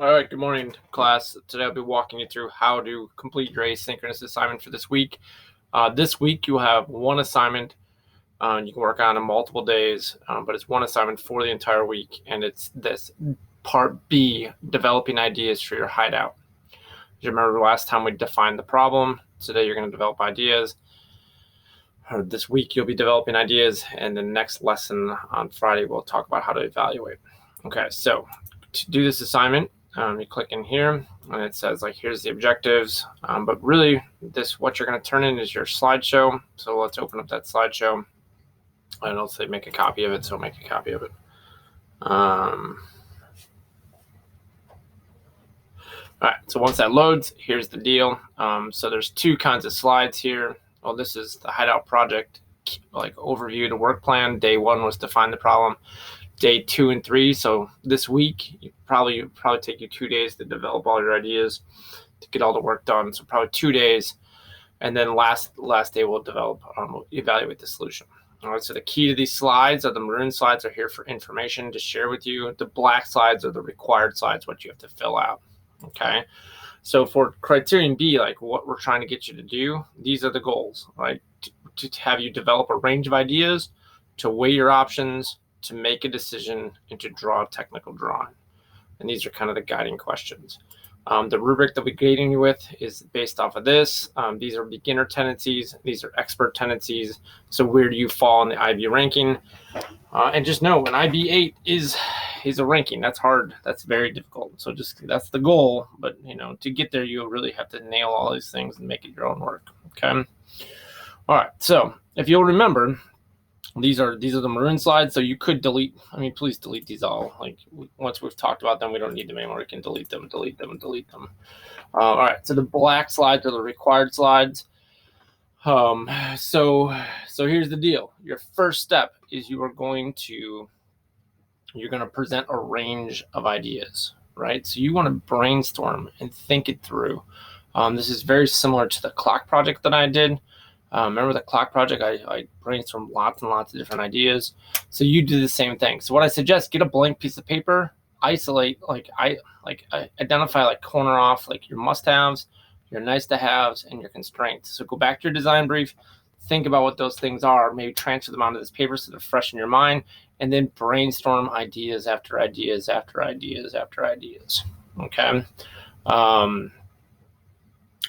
All right, good morning, class. Today I'll be walking you through how to complete your asynchronous assignment for this week. This week you have one assignment. You can work on it multiple days, but it's one assignment for the entire week, and it's this part B, developing ideas for your hideout. You remember last time we defined the problem. Today you're going to develop ideas. Or this week you'll be developing ideas, and the next lesson on Friday we'll talk about how to evaluate. Okay, so to do this assignment, you click in here and it says like here's the objectives, but really what you're going to turn in is your slideshow. So let's open up that slideshow and it'll say make a copy of it, so make a copy of it. All right, so once that loads, here's the deal. So there's two kinds of slides here. Well, this is the hideout project like overview to work plan. Day 1 was to find the problem. Day 2 and 3. So this week, it'll probably take you 2 days to develop all your ideas, to get all the work done. So probably 2 days, and then last day we'll evaluate the solution. All right. So the key to these slides are the maroon slides are here for information to share with you. The black slides are the required slides, what you have to fill out. Okay. So for criterion B, like what we're trying to get you to do, these are the goals, right? To have you develop a range of ideas, to weigh your options, to make a decision, and to draw a technical drawing. And these are kind of the guiding questions. The rubric that we're grading you with is based off of this. These are beginner tendencies. These are expert tendencies. So where do you fall in the IB ranking? And just know an IB 8 is a ranking. That's hard. That's very difficult. So that's the goal. But to get there, you really have to nail all these things and make it your own work. Okay. All right. So if you'll remember, these are the maroon slides. So you could delete. I mean, please delete these all. Like once we've talked about them, we don't need them anymore. We can delete them. All right. So the black slides are the required slides. So here's the deal. Your first step is you're going to present a range of ideas, right? So you want to brainstorm and think it through. This is very similar to the clock project that I did. Remember the clock project? I brainstormed lots and lots of different ideas. So you do the same thing. So what I suggest, get a blank piece of paper, isolate, identify like corner off like your must-haves, your nice-to-haves, and your constraints. So go back to your design brief, think about what those things are, maybe transfer them onto this paper so they're fresh in your mind, and then brainstorm ideas after ideas after ideas after ideas. Okay.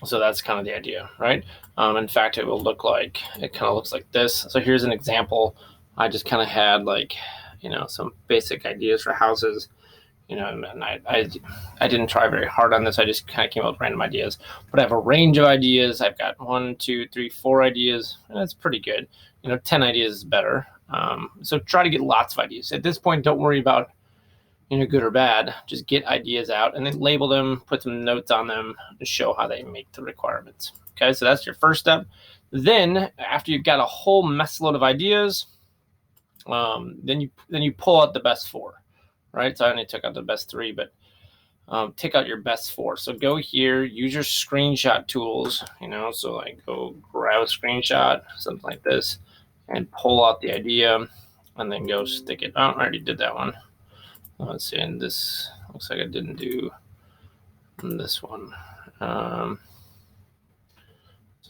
So that's kind of the idea, right? In fact, it looks like this. So here's an example. I just kind of had some basic ideas for houses, and I didn't try very hard on this. I just kind of came up with random ideas, but I have a range of ideas. I've got 1, 2, 3, 4 ideas, and that's pretty good. 10 ideas is better. So try to get lots of ideas. At this point, don't worry about good or bad. Just get ideas out and then label them, put some notes on them, and show how they make the requirements. Okay, so that's your first step. Then after you've got a whole mess load of ideas, then you pull out the best 4, right? So I only took out the best 3, but take out your best 4. So go here, use your screenshot tools, so like go grab a screenshot, something like this, and pull out the idea, and then go stick it. Oh, I already did that one. Let's see, and this looks like I didn't do this one. So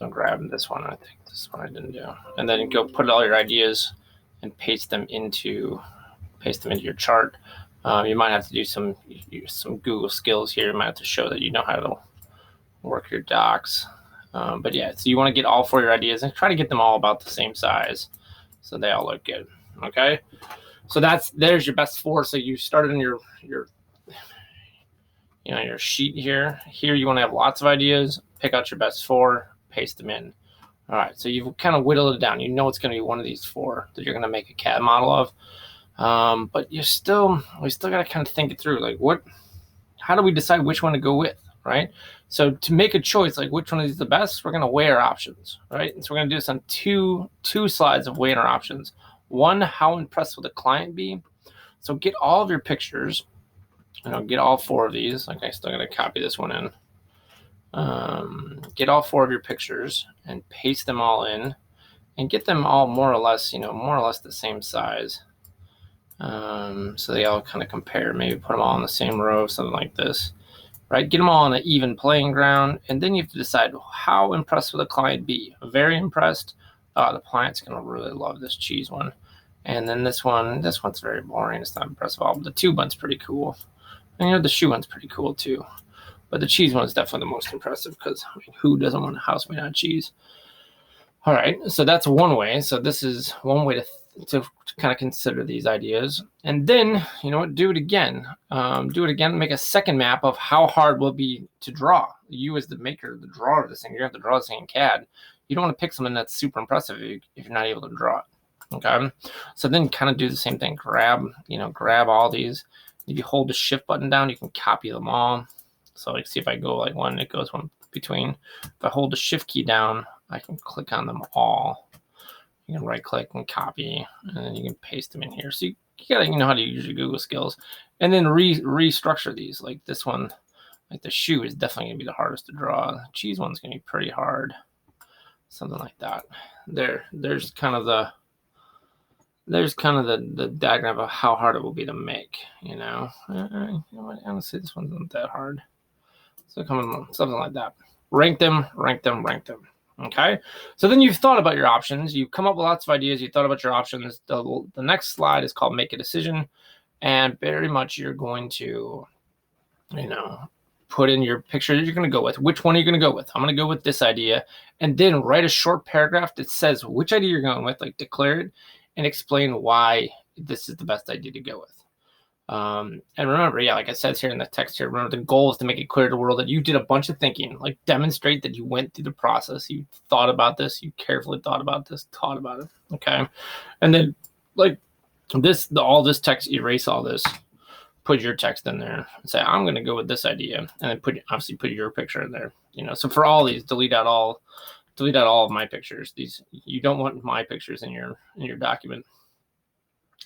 I'm grabbing this one. I think this one I didn't do. And then go put all your ideas and paste them into your chart. You might have to do some Google skills here. You might have to show that you know how to work your docs. But yeah, so you want to get all 4 of your ideas and try to get them all about the same size so they all look good. Okay. So there's your best 4. So you started on your sheet here. Here you want to have lots of ideas. Pick out your best 4, paste them in. All right. So you've kind of whittled it down. It's going to be one of these 4 that you're going to make a CAD model of. But we still got to kind of think it through. Like how do we decide which one to go with, right? So to make a choice, like which one is the best, we're going to weigh our options, right? And so we're going to do this on two slides of weighing our options. 1, how impressed will the client be? So get all of your pictures, get all 4 of these. Like I still got to copy this one in. Get all 4 of your pictures and paste them all in, and get them all more or less the same size. So they all kind of compare. Maybe put them all in the same row, something like this, right? Get them all on an even playing ground, and then you have to decide how impressed will the client be. Very impressed. The client's gonna really love this cheese one, and then this one's very boring. It's not impressive at all. But the tube one's pretty cool, and the shoe one's pretty cool too. But the cheese one is definitely the most impressive because who doesn't want a house made out of cheese? All right, so that's one way. So this is one way to kind of consider these ideas. And then, do it again. Make a second map of how hard will it be to draw. You as the maker, the drawer of this thing, you're going to have to draw this thing in CAD. You don't want to pick something that's super impressive if you're not able to draw it. Okay, so then kind of do the same thing. Grab all these. If you hold the shift button down, you can copy them all. So see if I go like one, it goes one between. If I hold the shift key down, I can click on them all. You can right click and copy, and then you can paste them in here. So you gotta know how to use your Google skills, and then restructure these. Like this one, like the shoe is definitely gonna be the hardest to draw. The cheese one's gonna be pretty hard, something like that. There's kind of the diagram of how hard it will be to make. Honestly, this one's not that hard. So something like that. Rank them. Okay, so then you've thought about your options. You've come up with lots of ideas. You thought about your options. The next slide is called make a decision, and very much you're going to, put in your picture that you're going to go with. Which one are you going to go with? I'm going to go with this idea, and then write a short paragraph that says which idea you're going with, like declare it, and explain why this is the best idea to go with. And remember, like I said here in the text here, remember the goal is to make it clear to the world that you did a bunch of thinking, like demonstrate that you went through the process, you thought about this, you carefully thought about this, taught about it. Okay. And then like all this text, erase all this, put your text in there and say, I'm going to go with this idea. And then obviously put your picture in there, so for all these, delete out all of my pictures. You don't want my pictures in your document.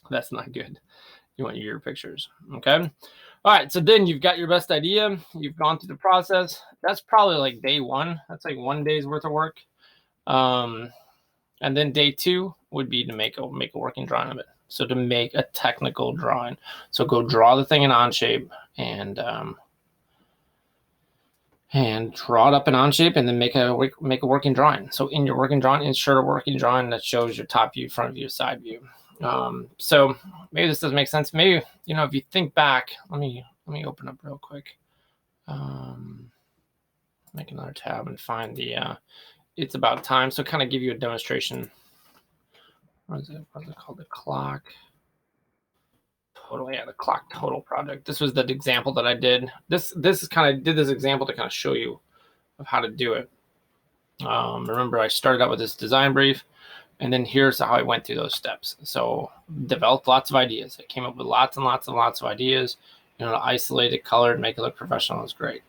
That's not good. You want your pictures. Okay. All right. So then you've got your best idea. You've gone through the process. That's probably like day one. That's like 1 day's worth of work. And then day 2 would be to make a working drawing of it. So to make a technical drawing. So go draw the thing in Onshape and draw it up in Onshape, and then make a working drawing. So in your working drawing, insert a working drawing that shows your top view, front view, side view. So maybe this doesn't make sense. Maybe, if you think back, let me open up real quick. Make another tab and find the, it's about time. So kind of give you a demonstration. What is it called? The clock total. Yeah, the clock total project. This was the example that I did. This is did this example to kind of show you of how to do it. Remember, I started out with this design brief. And then here's how I went through those steps. So developed lots of ideas. I came up with lots and lots of ideas. To isolate it, color it, make it look professional is great.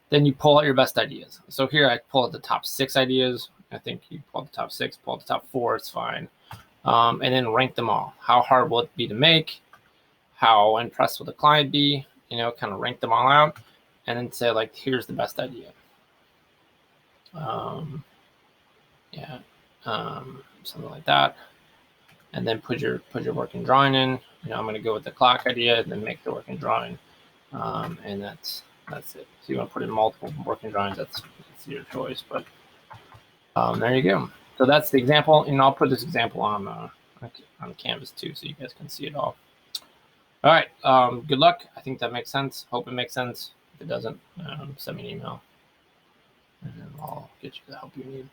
Then you pull out your best ideas. So here I pull out the top 6 ideas. I think you pull out the top 6, pull out the top 4, it's fine. And then rank them all. How hard will it be to make? How impressed will the client be? Kind of rank them all out. And then say, like, here's the best idea. Something like that, and then put your working drawing in. I'm going to go with the clock idea, and then make the working drawing, and that's it. So you want to put in multiple working drawings, that's your choice, but there you go. So that's the example, and I'll put this example on Canvas too, so you guys can see it all. All right, good luck. I think that makes sense. Hope it makes sense. If it doesn't, send me an email, and then I'll get you the help you need.